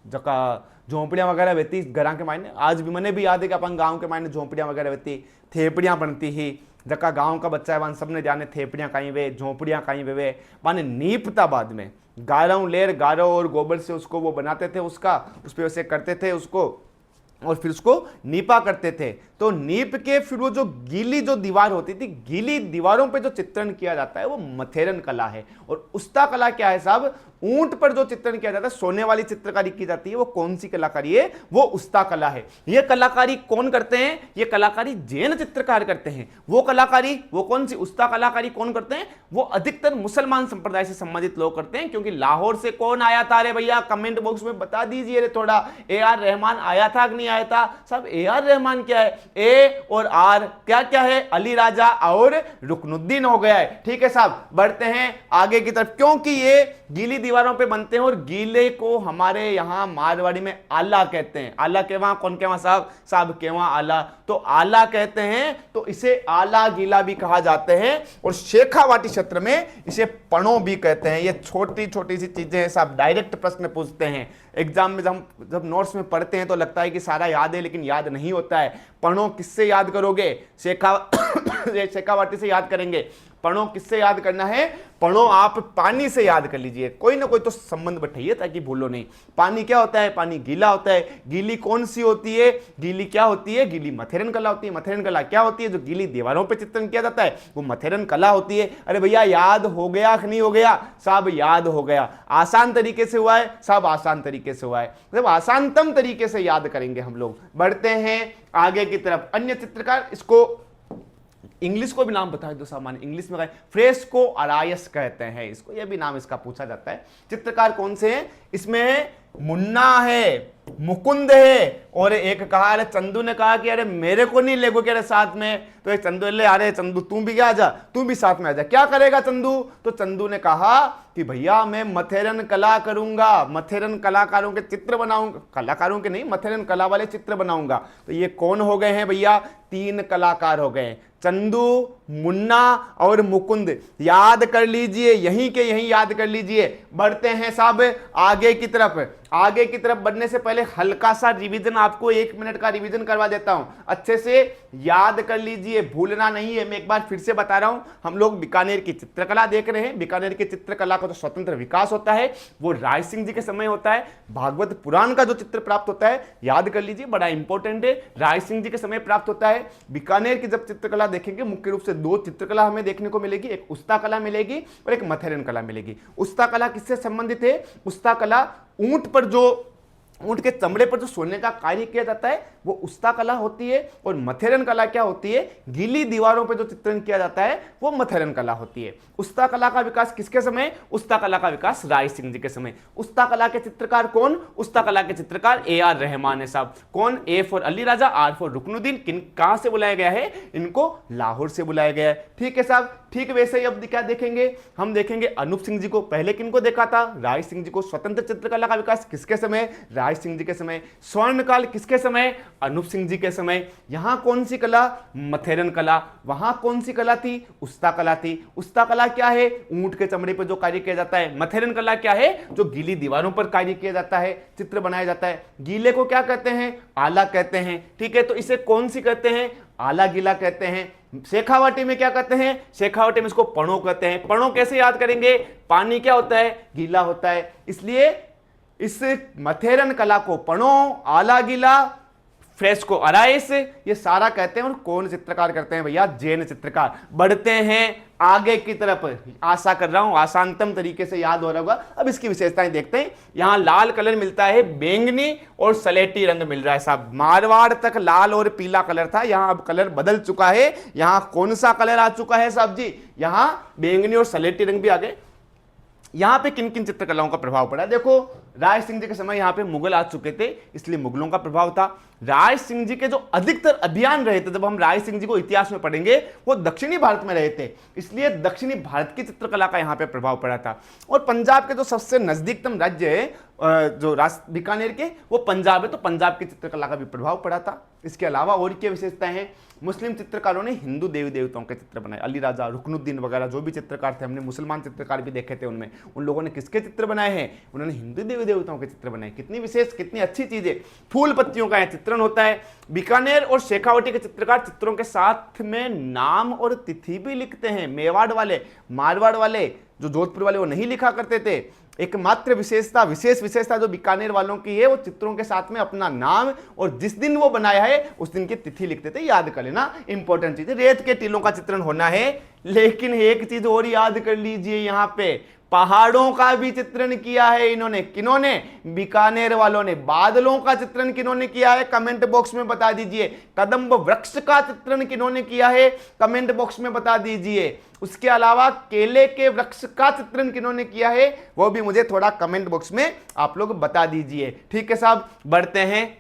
S1: जका झोंपड़ियाँ वगैरह रहती घरा के मायने। आज भी मैंने भी याद है कि अपन गांव के मायने झोंपड़ियाँ वगैरह रहती, थेपड़ियाँ बनती ही। जका गांव का बच्चा है वन सबने जाने थेपड़ियाँ कहीं वे, झोंपड़ियाँ कहीं वे माने नीपता बाद में गारों लेर गारों और गोबर से उसको वो बनाते थे, उसका उस पर वैसे करते थे उसको, और फिर उसको नीपा करते थे। तो नीप के फिर वो जो गीली जो दीवार होती थी, गीली दीवारों पे जो चित्रण किया जाता है वो मथेरन कला है। और उस्ता कला क्या है साहब? ऊंट पर जो चित्रण किया जाता है, सोने वाली चित्रकारी की जाती है, वो कौन सी कलाकारी है? वो उस्ता कला है। ये कलाकारी कौन करते हैं? ये कलाकारी जैन चित्रकार करते हैं। वो कलाकारी, वो कौन सी उस्ता कलाकारी कौन करते हैं? वो अधिकतर मुसलमान संप्रदाय से संबंधित लोग करते हैं। क्योंकि लाहौर से कौन आया था? अरे भैया कमेंट बॉक्स में बता दीजिए रे थोड़ा, AR रहमान आया था कि नहीं आया था? साहब AR रहमान क्या है? ए और आर क्या क्या है? अली राजा और रुकनुद्दीन हो गया है, ठीक है साहब। बढ़ते हैं आगे की तरफ, क्योंकि ये गीली दीवारों पे बनते हैं और गीले को हमारे यहां मारवाड़ी में आला कहते हैं। आला केवा कौन केवा साहब? साहब केवा आला, तो आला कहते हैं, तो इसे आला गीला भी कहा जाते हैं। और शेखावाटी क्षेत्र में इसे पणो भी कहते हैं। ये छोटी छोटी सी चीजें हैं साहब, डायरेक्ट प्रश्न पूछते हैं एग्जाम में। जब नोट्स में पढ़ते हैं तो लगता है कि सारा याद है, लेकिन याद नहीं होता है। पणो किससे याद करोगे? शेखावाटी से याद करेंगे। पणो किससे याद करना है? पणो आप पानी से याद कर लीजिए, कोई ना कोई तो संबंध बैठाइए ताकि भूलो नहीं। पानी क्या होता है? पानी गीला होता है। गीली कौन सी होती है? गीली क्या होती है? गीली मथेरन कला होती है। मथेरन कला क्या होती है? जो गीली दीवारों पे चित्रण किया जाता है वो मथेरन कला होती है। अरे भैया याद हो गया कि नहीं हो गया? साहब याद हो गया। आसान तरीके से हुआ है साहब, आसान तरीके से हुआ है, मतलब आसानतम तरीके से याद करेंगे हम लोग। बढ़ते हैं आगे की तरफ। अन्य चित्रकार, इसको इंग्लिश को भी नाम बता दो सामान्य इंग्लिश में फ्रेस्को अरायस कहते हैं इसको, यह भी नाम इसका पूछा जाता है। चित्रकार कौन से हैं? इसमें मुन्ना है, मुकुंद है, और एक कहा, अरे चंदू ने कहा कि अरे मेरे को नहीं लेगो क्या साथ में, तो एक चंदू ले, अरे चंदू तू भी क्या आ जा, तू भी साथ में आ जा। क्या करेगा चंदू? तो चंदू ने कहा कि भैया मैं मथेरन कला करूंगा, मथेरन कलाकारों के चित्र बनाऊंगा, कलाकारों के नहीं, मथेरन कला वाले चित्र बनाऊंगा। तो ये कौन हो गए हैं भैया? 3 कलाकार हो गए, चंदू, मुन्ना और मुकुंद। याद कर लीजिए, यहीं के यहीं याद कर लीजिए। बढ़ते हैं साहब आगे की तरफ। आगे की तरफ बढ़ने से पहले हल्का सा रिवीजन, आपको 1 मिनट का रिवीजन करवा देता हूं, अच्छे से याद कर लीजिए, भूलना नहीं है। मैं एक बार फिर से बता रहा हूं, हम लोग बीकानेर की चित्रकला देख रहे हैं। बीकानेर की चित्रकला का जो स्वतंत्र विकास होता है वो राय सिंह जी के समय होता है। भागवत पुराण का जो चित्र प्राप्त होता है, याद कर लीजिए, बड़ा इंपॉर्टेंट है, राय सिंह जी के समय प्राप्त होता है। बीकानेर की जब चित्रकला देखेंगे, मुख्य रूप से 2 चित्रकला हमें देखने को मिलेगी, एक उस्ता कला मिलेगी और एक मथेरन कला मिलेगी। उस्ता कला किससे संबंधित है? उस्ता कला ऊंट पर जो, ऊंट के चमड़े पर जो सोने का कार्य किया जाता है वो उस्ता कला होती है। और मथेरन कला क्या होती है? गीली दीवारों पर जो चित्रण किया जाता है वो मथेरन कला होती है। उस्ता कला का विकास किसके समय? उस्ता कला का विकास राय सिंह जी के समय। उस्ता कला के चित्रकार कौन? उस्ता कला के चित्रकार AR रहमान है साहब। कौन? A for Ali Raja, R for Ruknuddin. किन, कहां से बुलाया गया है इनको? लाहौर से बुलाया गया है। ठीक है साहब, ठीक वैसे ही अब क्या देखेंगे? हम देखेंगे अनूप सिंह जी को। पहले किनको देखा था? राय सिंह जी को। स्वतंत्र चित्रकला का विकास किसके समय? राय सिंह जी के समय। स्वर्णकाल किसके समय? अनूप सिंह जी के समय। यहां कौन सी कला? मथेरन कला। वहां कौन सी कला थी? उस्ता कला थी। उस्ता कला क्या है? ऊंट के चमड़े पर जो कार्य किया जाता है। मथेरन कला क्या है? जो गीली दीवारों पर कार्य किया जाता है, चित्र बनाया जाता है। गीले को क्या कहते हैं? आला कहते हैं। ठीक है, तो इसे कौन सी कहते हैं? आला गीला कहते हैं। शेखावटी में क्या कहते हैं? शेखावटी में इसको पणो कहते हैं। पणो कैसे याद करेंगे? पानी क्या होता है? गीला होता है। इसलिए इस मथेरन कला को पणो, आला गीला, फ्रेस्को अराइस, ये सारा कहते हैं। और कौन चित्रकार करते हैं भैया? जैन चित्रकार। बढ़ते हैं आगे की तरफ, आशा कर रहा हूं आसानतम तरीके से याद हो रहा होगा। अब इसकी विशेषताएं देखते हैं। यहां लाल कलर मिलता है, बैंगनी और सलेटी रंग मिल रहा है साहब। मारवाड़ तक लाल और पीला कलर था, यहां अब कलर बदल चुका है। यहां कौन सा कलर आ चुका है साहब जी? यहां बैंगनी और सलेटी रंग भी आ गए। यहां पे किन किन चित्रकलाओं का प्रभाव पड़ा? देखो, राय सिंह जी के समय यहां पे मुगल आ चुके थे, इसलिए मुगलों का प्रभाव था। राय सिंह जी के जो अधिकतर अभियान रहे थे, जब हम राय सिंह जी को इतिहास में पढ़ेंगे, वो दक्षिणी भारत में रहे थे, इसलिए दक्षिणी भारत की चित्रकला का यहां पे प्रभाव पड़ा था। और पंजाब के जो सबसे नजदीकतम राज्य है, जो बीकानेर के, वो पंजाब है, तो पंजाब की चित्रकला का भी प्रभाव पड़ा था। इसके अलावा और क्या विशेषताएं हैं? मुस्लिम चित्रकारों ने हिंदू देवी देवताओं के चित्र बनाए। अली राजा, रुकनुद्दीन वगैरह जो भी चित्रकार थे, हमने मुसलमान चित्रकार भी देखे थे, उनमें उन लोगों ने किसके चित्र बनाए हैं? उन्होंने हिंदू देवी देवताओं के चित्र बनाए। कितनी विशेष, कितनी अच्छी चीज है। फूल पत्तियों का चित्रण होता है। बीकानेर और शेखावटी के चित्रकार चित्रों के साथ में नाम और तिथि भी लिखते हैं। मेवाड़ वाले, मारवाड़ वाले, जो जोधपुर वाले, वो नहीं लिखा करते थे। एकमात्र विशेषता, विशेष विशेषता जो बीकानेर वालों की है, वो चित्रों के साथ में अपना नाम और जिस दिन वो बनाया है उस दिन की तिथि लिखते थे। याद कर लेना, इंपॉर्टेंट चीज है। रेत के टीलों का चित्रण होना है, लेकिन एक चीज और याद कर लीजिए, यहां पे पहाड़ों का भी चित्रण किया है इन्होंने। किन्होंने? बीकानेर वालों ने। बादलों का चित्रण किन्होंने किया है? कमेंट बॉक्स में बता दीजिए। कदम्ब वृक्ष का चित्रण किन्होंने किया है? कमेंट बॉक्स में बता दीजिए। उसके अलावा केले के वृक्ष का चित्रण किन्होंने किया है? वो भी मुझे थोड़ा कमेंट बॉक्स में आप लोग बता दीजिए। ठीक है साहब, बढ़ते हैं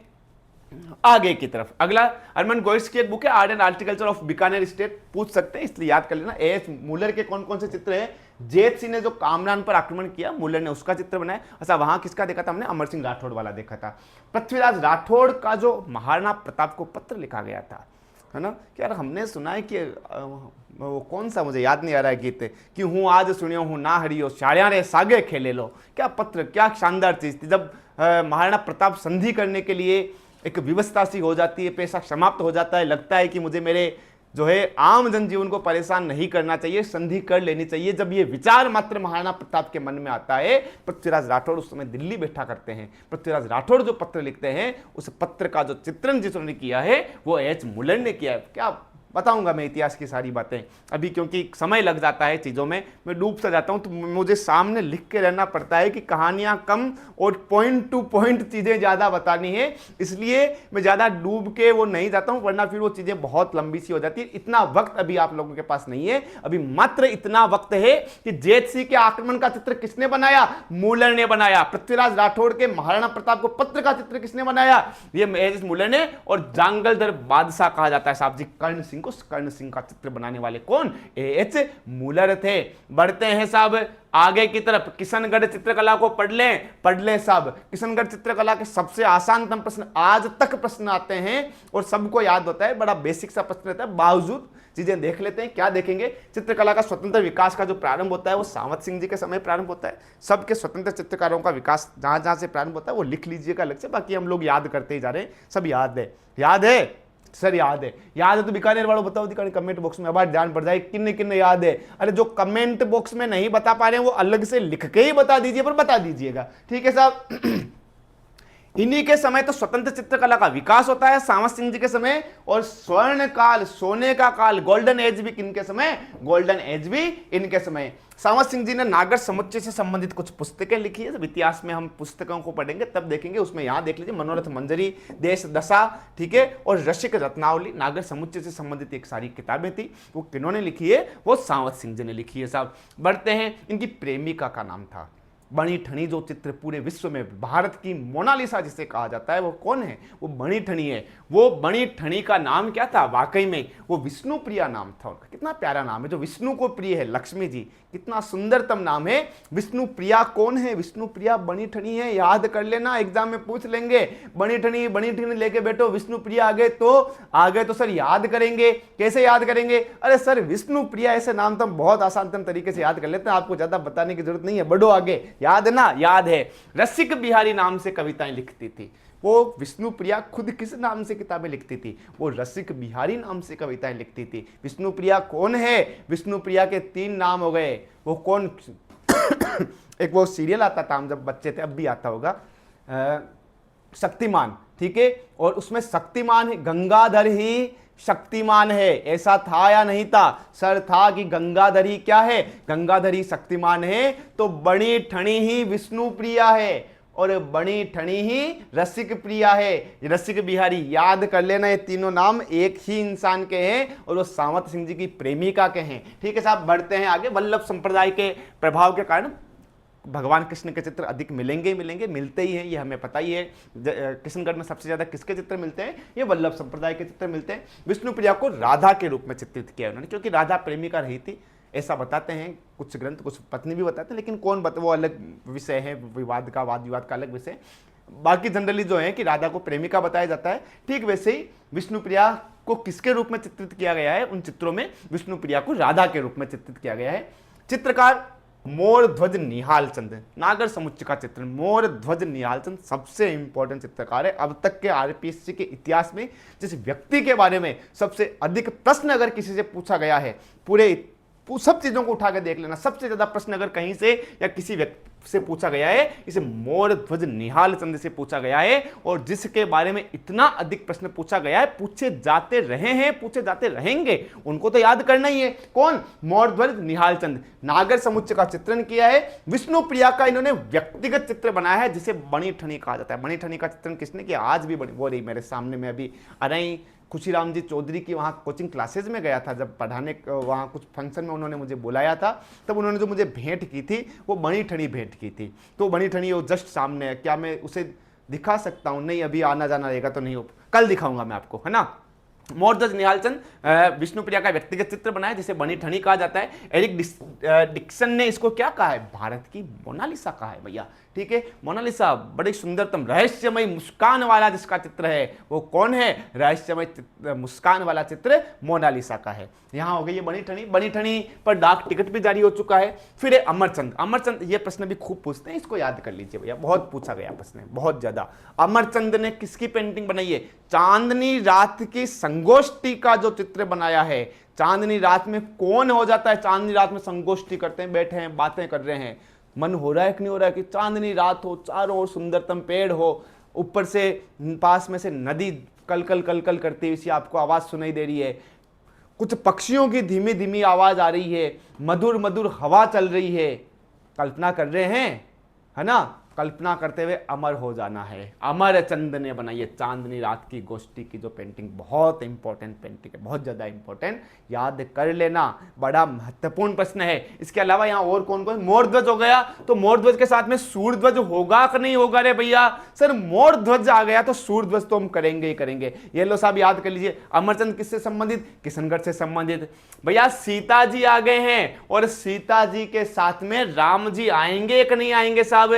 S1: आगे की तरफ। अगला अरमन गोइट्स की एक बुक है, art and architecture of Bikaner state, पूछ सकते हैं, इसलिए याद कर लेना। एच मूलर के कौन कौन से चित्र हैं? जेत सिंह ने जो कामरान पर आक्रमण किया, मूलर ने उसका चित्र बनाया। अच्छा, वहां किसका देखा था हमने? अमर सिंह राठौड़ वाला देखा था। पृथ्वीराज राठौड़ का जो महाराणा प्रताप को पत्र लिखा गया था, है ना, कि यार हमने सुना है कि वो कौन सा, मुझे याद नहीं आ रहा है गीत, कि हूँ आज सुनियो हूँ ना हरियो, शाड़िया रे सागे खेले लो। क्या पत्र, क्या शानदार चीज थी। जब महाराणा प्रताप संधि करने के लिए एक व्यवस्था सी हो जाती है, पेशा समाप्त हो जाता है, लगता है कि मुझे मेरे जो है आम जनजीवन को परेशान नहीं करना चाहिए, संधि कर लेनी चाहिए। जब ये विचार मात्र महाराणा प्रताप के मन में आता है, पृथ्वीराज राठौड़ उस समय दिल्ली बैठा करते हैं। पृथ्वीराज राठौड़ जो पत्र लिखते हैं, उस पत्र का जो चित्रण जिसने किया है वो एच मुलर ने किया है। क्या बताऊंगा मैं इतिहास की सारी बातें अभी, क्योंकि समय लग जाता है चीज़ों में, मैं डूब सा जाता हूं, तो मुझे सामने लिख के रहना पड़ता है कि कहानियां कम और पॉइंट टू पॉइंट चीज़ें ज़्यादा बतानी है, इसलिए मैं ज़्यादा डूब के वो नहीं जाता हूं, वरना फिर वो चीज़ें बहुत लंबी सी हो जाती है। इतना वक्त अभी आप लोगों के पास नहीं है, अभी मात्र इतना वक्त है कि जेत सिंह के आक्रमण का चित्र किसने बनाया? मूलर ने बनाया। पृथ्वीराज राठौड़ के महाराणा प्रताप को पत्र का चित्र किसने बनाया? ये मुलर ने। और जांगलधर बादशाह कहा जाता है साहब जी, कर्ण सिंह को कर्ण सिंह का चित्र बनाने वाले कौन? A.H. मूलर थे। बढ़ते हैं साहब आगे की तरफ, किशनगढ़ चित्रकला को पढ़ लें साहब। किशनगढ़ चित्रकला के सबसे आसानतम प्रश्न आज तक प्रश्न आते हैं और सबको याद होता है, बड़ा बेसिक सा प्रश्न रहता है। बावजूद चीजें देख लेते हैं। क्या देखेंगे? चित्रकला का स्वतंत्र विकास का जो प्रारंभ होता है वो सावंत सिंह जी के समय प्रारंभ होता है। सबके स्वतंत्र चित्रकारों का विकास जहां जहां से प्रारंभ होता है वो लिख लीजिएगा अलग से, बाकी हम लोग याद करते ही जा रहे हैं। सब याद है सर, याद है तो बीकानेर वालों बताओ दिखाने कमेंट बॉक्स में, अब ध्यान पड़ जाए किन्ने किन्ने याद है। अरे जो कमेंट बॉक्स में नहीं बता पा रहे हैं वो अलग से लिख के ही बता दीजिए, पर बता दीजिएगा, ठीक है साहब। इन्हीं के समय तो स्वतंत्र चित्रकला का विकास होता है, सावंत सिंह जी के समय। और स्वर्ण काल, सोने का काल, गोल्डन एज भी किनके समय? गोल्डन एज भी इनके समय। सावंत सिंह जी ने नागर समुच्चय से संबंधित कुछ पुस्तकें लिखी है। जब इतिहास में हम पुस्तकों को पढ़ेंगे तब देखेंगे, उसमें यहां देख लीजिए मनोरथ मंजरी, देश दशा, ठीक है, और रसिक रत्नावली, नागर समुच्चय से संबंधित एक सारी किताबें थी। वो किन्होंने लिखी है? वो सावंत सिंह जी ने लिखी है साहब। बढ़ते हैं, इनकी प्रेमिका का नाम था बणी ठनी। जो चित्र पूरे विश्व में भारत की मोनालिसा जिसे कहा जाता है वो कौन है? वो बणी ठनी है। वो बणी ठनी का नाम क्या था? वाकई में वो विष्णु प्रिया नाम था उनका। कितना प्यारा नाम है, जो विष्णु को प्रिय है, लक्ष्मी जी, कितना सुंदरतम नाम है। विष्णु प्रिया कौन है? विष्णु प्रिया बणी ठनी है। याद कर लेना, एग्जाम में पूछ लेंगे, बणी ठनी लेके बैठो, विष्णु प्रिया आगे तो सर याद करेंगे। कैसे याद करेंगे? अरे सर विष्णु प्रिया ऐसे नाम तो हम बहुत आसान तरीके से याद कर लेते हैं, आपको ज्यादा बताने की जरूरत नहीं है, बढ़ो आगे। याद है ना? याद है। रसिक बिहारी नाम से कविताएं लिखती थी वो। विष्णु प्रिया खुद किस नाम से किताबें लिखती थी? वो रसिक बिहारी नाम से कविताएं लिखती थी। विष्णु प्रिया कौन है? विष्णु प्रिया के 3 नाम हो गए। वो कौन? एक वो सीरियल आता था, हम जब बच्चे थे, अब भी आता होगा, शक्तिमान, ठीक है, और उसमें शक्तिमान है, गंगाधर ही शक्तिमान है। ऐसा था या नहीं था? सर था कि गंगाधर ही क्या है? गंगाधर ही शक्तिमान है। तो बणी ठनी ही विष्णु प्रिया है और बणी ठनी ही रसिक प्रिया है। रसिक बिहारी, याद कर लेना, ये तीनों नाम एक ही इंसान के हैं और वो सावंत सिंह जी की प्रेमिका के हैं, ठीक है साहब। बढ़ते हैं आगे। वल्लभ संप्रदाय के प्रभाव के कारण भगवान कृष्ण के चित्र अधिक मिलेंगे, मिलते ही हैं, ये हमें पता ही है। किशनगढ़ में सबसे ज्यादा किसके चित्र मिलते हैं? ये वल्लभ संप्रदाय के चित्र मिलते हैं। विष्णु प्रिया को राधा के रूप में चित्रित किया उन्होंने, क्योंकि राधा प्रेमिका रही थी, ऐसा बताते हैं कुछ ग्रंथ, कुछ पत्नी भी बताते हैं, लेकिन कौन वो अलग विषय है, वाद विवाद का अलग विषय। बाकी जनरली जो है कि राधा को प्रेमिका बताया जाता है। ठीक वैसे ही विष्णु प्रिया को किसके रूप में चित्रित किया गया है? उन चित्रों में विष्णु प्रिया को राधा के रूप में चित्रित किया गया है। चित्रकार मोर ध्वज निहाल चंद, नागर समुच्चय का चित्र। मोर ध्वज निहाल चंद सबसे इंपॉर्टेंट चित्रकार है अब तक के आरपीएससी के इतिहास में। जिस व्यक्ति के बारे में सबसे अधिक प्रश्न अगर किसी से पूछा गया है, पूरे सब चीजों को उठा के देख लेना, सबसे ज्यादा प्रश्न अगर कहीं से या किसी व्यक्ति से पूछा गया है, इसे मोर ध्वज निहाल चंद से पूछा गया है। और जिसके बारे में इतना अधिक प्रश्न पूछा गया है, पूछे जाते रहे हैं, पूछे जाते रहेंगे, उनको तो याद करना ही है। कौन? मोर ध्वज निहाल चंद। नागर समुच्चय का चित्रण किया है। विष्णु प्रिया का इन्होंने व्यक्तिगत चित्र बनाया है, जिसे बणी ठनी कहा जाता है। बणी ठनी का चित्रण किसने किया? आज भी वो रही मेरे सामने में अभी अरई खुशीराम जी चौधरी की वहाँ कोचिंग क्लासेज में गया था, जब पढ़ाने वहाँ कुछ फंक्शन में उन्होंने मुझे बुलाया था, तब उन्होंने जो मुझे भेंट की थी वो बणी ठनी भेंट की थी। तो बणी ठनी वो जस्ट सामने है। क्या मैं उसे दिखा सकता हूँ? नहीं, अभी आना जाना रहेगा तो नहीं हो, कल दिखाऊंगा मैं आपको, है ना। मोर ध्वज निहाल चंद विष्णु प्रिया का व्यक्तिगत चित्र बनाया, जिसे बणी ठनी कहा जाता है। एरिक डिक्सन ने इसको क्या कहा है? भारत की मोनालिसा कहा है भैया, ठीक है। मोनालिसा बड़ी सुंदरतम रहस्यमय मुस्कान वाला जिसका चित्र है, वो कौन है? रहस्यमय मुस्कान वाला चित्र मोनालिसा का है। यहां हो गई ये बणी ठनी। बणी ठनी पर डाक टिकट भी जारी हो चुका है। फिर है अमरचंद। अमरचंद, ये प्रश्न भी खूब पूछते हैं, इसको याद कर लीजिए भैया, बहुत पूछा गया प्रश्न है, बहुत ज्यादा। अमरचंद ने किसकी पेंटिंग बनाई है? चांदनी रात की संगोष्ठी का जो चित्र बनाया है। चांदनी रात में कौन हो जाता है? चांदनी रात में संगोष्ठी करते हैं, बैठे हैं, बातें कर रहे हैं, मन हो रहा है कि नहीं हो रहा है कि चांदनी रात हो, चारों ओर सुंदरतम पेड़ हो, ऊपर से पास में से नदी कल कल कल कल करती हुई आपको आवाज सुनाई दे रही है, कुछ पक्षियों की धीमी धीमी आवाज आ रही है, मधुर मधुर हवा चल रही है। कल्पना कर रहे हैं, है ना। कल्पना करते हुए अमर हो जाना है। अमरचंद ने बनाई है चांदनी रात की गोष्ठी की जो पेंटिंग, बहुत इंपॉर्टेंट पेंटिंग है, बहुत ज़्यादा इंपॉर्टेंट, याद कर लेना, बड़ा महत्वपूर्ण प्रश्न है। इसके अलावा यहाँ और कौन कौन, मोर ध्वज हो गया, तो मोर ध्वज के साथ में सूर्य ध्वज होगा कि नहीं होगा रे भैया? सर मोर ध्वज आ गया तो सूर्य ध्वज तो हम करेंगे ही करेंगे। ये लो साहब याद कर लीजिए। अमरचंद किससे संबंधित? किशनगढ़ से संबंधित। भैया सीता जी आ गए हैं, और सीता जी के साथ में राम जी आएंगे कि नहीं आएंगे साहब?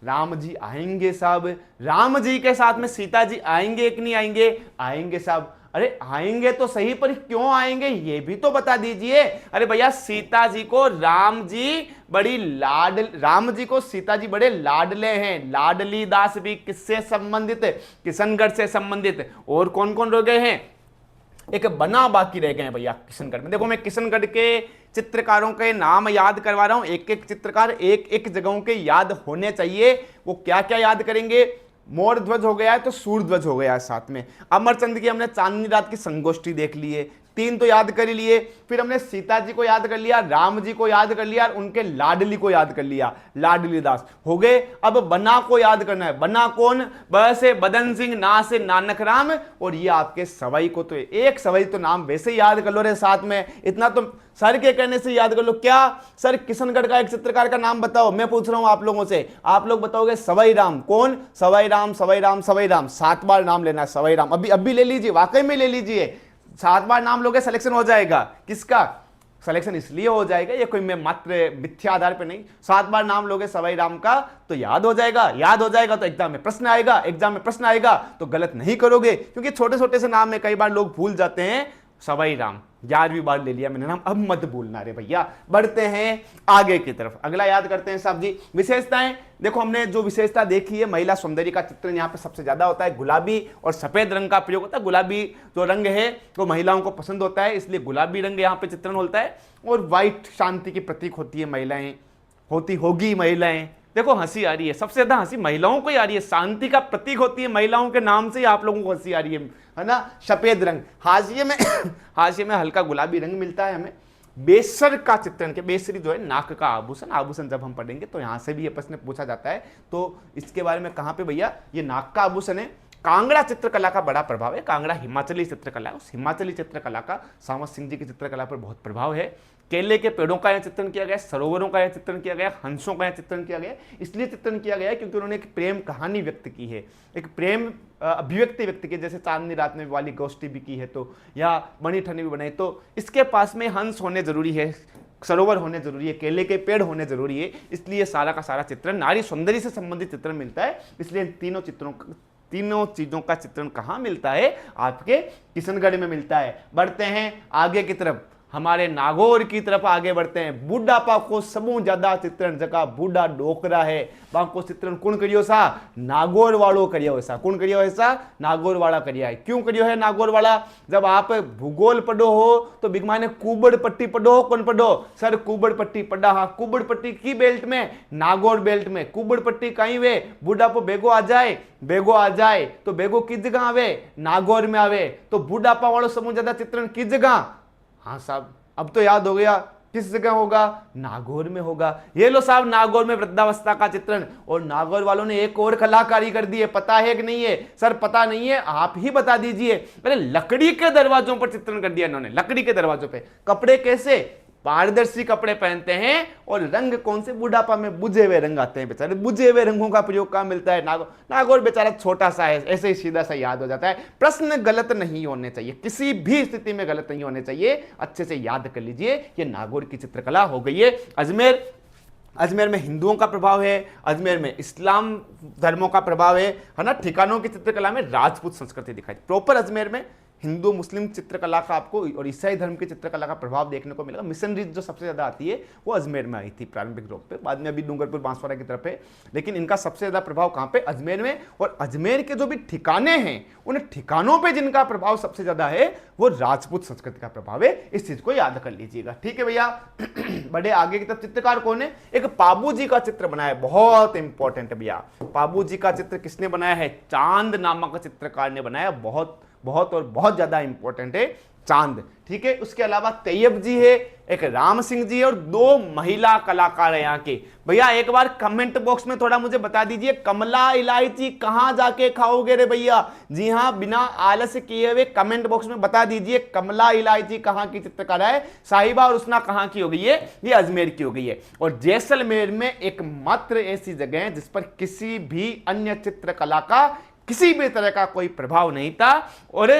S1: राम जी आएंगे साहब। राम जी के साथ में सीता जी आएंगे कि नहीं आएंगे? आएंगे साहब। अरे आएंगे तो सही, पर क्यों आएंगे ये भी तो बता दीजिए। अरे भैया सीता जी को राम जी राम जी को सीता जी बड़े लाडले हैं। लाडली दास भी किससे संबंधित? किशनगढ़ से संबंधित। और कौन कौन रह गए हैं? एक बना बाकी रह गए हैं भैया किशनगढ़ में। देखो मैं किशनगढ़ के चित्रकारों के नाम याद करवा रहा हूं, एक एक चित्रकार एक एक जगहों के याद होने चाहिए। वो क्या क्या याद करेंगे? मोर ध्वज हो गया है तो सूर्य ध्वज हो गया है साथ में। अमरचंद की हमने चांदनी रात की संगोष्ठी देख ली है, 3 तो याद कर लिए। फिर हमने सीता जी को याद कर लिया, राम जी को याद कर लिया, और उनके लाडली को याद कर लिया, लाडली दास हो गए। अब बना को याद करना है। बना कौन? ब से बदन सिंह, ना से नानक राम, और ये आपके सवाई को तो एक सवाई तो नाम वैसे ही याद कर लो रे साथ में, इतना तो सर के कहने से याद कर लो। क्या सर किशनगढ़ का एक चित्रकार का नाम बताओ, मैं पूछ रहा हूं आप लोगों से। आप लोग बताओगे सवाई राम। कौन? सवाई राम, सवाई राम, सवाई राम, 7 बार नाम लेना है सवाई राम। अभी ले लीजिए, वाकई में ले लीजिए, 7 बार नाम लोगे सिलेक्शन हो जाएगा। किसका सिलेक्शन इसलिए हो जाएगा, ये कोई मैं मात्र मिथ्या आधार पे नहीं, 7 बार नाम लोगे सवाई राम का तो याद हो जाएगा। याद हो जाएगा तो एग्जाम में प्रश्न आएगा, एग्जाम में प्रश्न आएगा तो गलत नहीं करोगे, क्योंकि छोटे छोटे से नाम में कई बार लोग भूल जाते हैं। सवाई राम 11वीं बार ले लिया मैंने नाम, अब मत भूलना रे भैया। बढ़ते हैं आगे की तरफ, अगला याद करते हैं साहब जी विशेषताएं। देखो हमने जो विशेषता देखी है, महिला सौंदर्य का चित्रण यहाँ पे सबसे ज्यादा होता है। गुलाबी और सफेद रंग का प्रयोग होता है। गुलाबी जो रंग है वो महिलाओं को पसंद होता है, इसलिए गुलाबी रंग यहाँ पे चित्रण होता है। और व्हाइट शांति की प्रतीक होती है महिलाएं, होगी महिलाएं। देखो हंसी आ रही है, सबसे ज्यादा हंसी महिलाओं को ही आ रही है। शांति का प्रतीक होती है महिलाओं के नाम से ही आप लोगों को हंसी आ रही है ना। सफेद रंग, हाशिए में हाशिए में हल्का गुलाबी रंग मिलता है हमें। बेसर का चित्रण के, बेसरी जो है नाक का आभूषण, आभूषण जब हम पढ़ेंगे तो यहां से भी ये प्रश्न पूछा जाता है, तो इसके बारे में कहां पे भैया? ये नाक का आभूषण है। कांगड़ा चित्रकला का बड़ा प्रभाव है। कांगड़ा हिमाचली चित्रकला है, उस हिमाचली चित्रकला का सामत सिंह जी की चित्रकला पर बहुत प्रभाव है। केले के पेड़ों का यह चित्रण किया गया, सरोवरों का यह चित्रण किया गया, हंसों का यह चित्रण किया गया। इसलिए चित्रण किया गया क्योंकि उन्होंने एक प्रेम कहानी व्यक्त की है, एक प्रेम अभिव्यक्ति व्यक्त की, जैसे चांदनी रात में वाली गोष्ठी भी की है, तो या बनी ठनी भी बनाई, तो इसके पास में हंस होने जरूरी है, सरोवर होने जरूरी है, केले के पेड़ होने जरूरी है। इसलिए सारा का सारा चित्रण नारी सौंदर्य से संबंधित चित्रण मिलता है। इसलिए तीनों चीजों का चित्रण कहां मिलता है? आपके किशनगढ़ में मिलता है। बढ़ते हैं आगे की तरफ, हमारे नागौर की तरफ आगे बढ़ते हैं। बूढ़ापा को सबू ज्यादा चित्रण जगह बूढ़ा डोकरा है, बाको चित्रण कौन करियो सा? नागौर वालों करियो ऐसा। कौन करियो ऐसा? नागौर वाला करिया है। क्यों करियो है नागौर वाला? जब आप भूगोल पढ़ो हो तो बिग माने कुबड़ पट्टी पढ़ो हो। कौन पढ़ो? सर कुबड़ पट्टी पढ़ा। हाँ, कुबड़ पट्टी की बेल्ट में, नागौर बेल्ट में। कुबड़ पट्टी कहीं वे बूढ़ापो बेगो आ जाए तो बेगो किस जगह आवे? नागौर में आवे। तो बूढ़ापा वालों समूह ज्यादा चित्रण किस जगह? हाँ साहब अब तो याद हो गया, किस जगह होगा? नागौर में होगा। ये लो साहब नागौर में वृद्धावस्था का चित्रण। और नागौर वालों ने एक और कलाकारी कर दी है, पता है कि नहीं है? सर पता नहीं है, आप ही बता दीजिए। पहले लकड़ी के दरवाजों पर चित्रण कर दिया इन्होंने, लकड़ी के दरवाजों पे। कपड़े कैसे? पारदर्शी कपड़े पहनते हैं। और रंग कौन से? बुढ़ापा में बुझे हुए रंग आते हैं बेचारे। बुझे हुए रंगों का प्रयोग कहां मिलता है? नागौर बेचारा छोटा सा है, ऐसे ही सीधा सा याद हो जाता है। प्रश्न गलत नहीं होने चाहिए, किसी भी स्थिति में गलत नहीं होने चाहिए। अच्छे से याद कर लीजिए। ये नागौर की चित्रकला हो गई है। अजमेर में हिंदुओं का प्रभाव है, अजमेर में इस्लाम धर्मों का प्रभाव है ना। ठिकानों की चित्रकला में राजपूत संस्कृति दिखाई। प्रॉपर अजमेर में हिंदू मुस्लिम चित्रकला का आपको और ईसाई धर्म की चित्रकला का प्रभाव देखने को मिलेगा। मिशनरीज जो सबसे ज्यादा आती है वो अजमेर में आई थी प्रारंभिक रूप पे, बाद में अभी डूंगरपुर बांसवाड़ा की तरफ है, लेकिन इनका सबसे ज्यादा प्रभाव कहां पे? अजमेर में। और अजमेर के जो भी ठिकाने हैं, उन ठिकानों पे जिनका प्रभाव सबसे ज्यादा है वो राजपूत संस्कृति का प्रभाव है। इस चीज को याद कर लीजिएगा, ठीक है भैया। बड़े आगे की तरफ चित्रकार कौन है? एक पाबू जी का चित्र बनाया है, बहुत इंपॉर्टेंट है भैया। पाबू जी का चित्र किसने बनाया है? चांद नामक चित्रकार ने बनाया। बहुत और बहुत ज्यादा इंपॉर्टेंट है। चांद, ठीक है। उसके अलावा तैयब जी है, एक राम सिंह जी है और 2 महिला कलाकार है यहाँ के। भैया एक बार कमेंट बॉक्स में थोड़ा मुझे बता दीजिए, कमला इलायची कहां जाके खाओगे रे भैया? जी हां, बिना आलस किए हुए कमेंट बॉक्स में बता दीजिए कमला इलायची कहां की चित्रकला है। साहिबा और उसना कहां की हो गई है? ये अजमेर की हो गई है। और जैसलमेर में एकमात्र ऐसी जगह है जिस पर किसी भी अन्य चित्रकला का किसी भी तरह का कोई प्रभाव नहीं था। और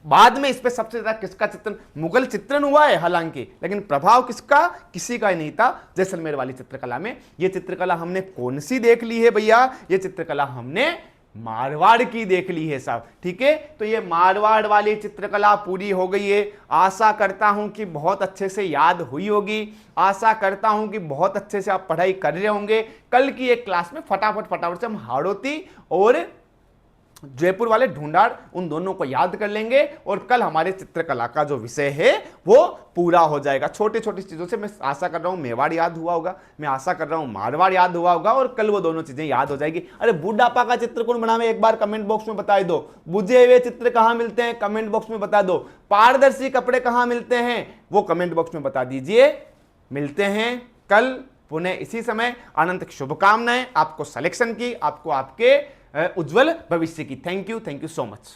S1: बाद में इस पे सबसे ज्यादा किसका चित्रण, मुगल चित्रण हुआ है हालांकि, लेकिन प्रभाव किसका, किसी का ही नहीं था जैसलमेर वाली चित्रकला में। ये चित्रकला हमने कौन सी देख ली है भैया? ये चित्रकला हमने मारवाड़ की देख ली है साहब, ठीक है। तो ये मारवाड़ वाली चित्रकला पूरी हो गई है। आशा करता हूं कि बहुत अच्छे से याद हुई होगी, आशा करता हूं कि बहुत अच्छे से आप पढ़ाई कर रहे होंगे। कल की एक क्लास में फटाफट से हम हाड़ौती और जयपुर वाले ढूंढाड़ उन दोनों को याद कर लेंगे और कल हमारे चित्रकला का जो विषय है वो पूरा हो जाएगा। छोटी छोटी चीजों से मैं आशा कर रहा हूं मेवाड़ याद हुआ होगा, मैं आशा कर रहा हूं मारवाड़ याद हुआ होगा और कल वो दोनों चीजें याद हो जाएगी। अरे बुढ़ापा का चित्र कौन बनावे, एक बार कमेंट बॉक्स में बता दो। बुझे हुए चित्र कहां मिलते हैं, कमेंट बॉक्स में बता दो। पारदर्शी कपड़े कहां मिलते हैं, वो कमेंट बॉक्स में बता दीजिए। मिलते हैं कल पुनः इसी समय। अनंत शुभकामनाएं आपको सिलेक्शन की, आपको आपके उज्जवल भविष्य की। Thank you so much.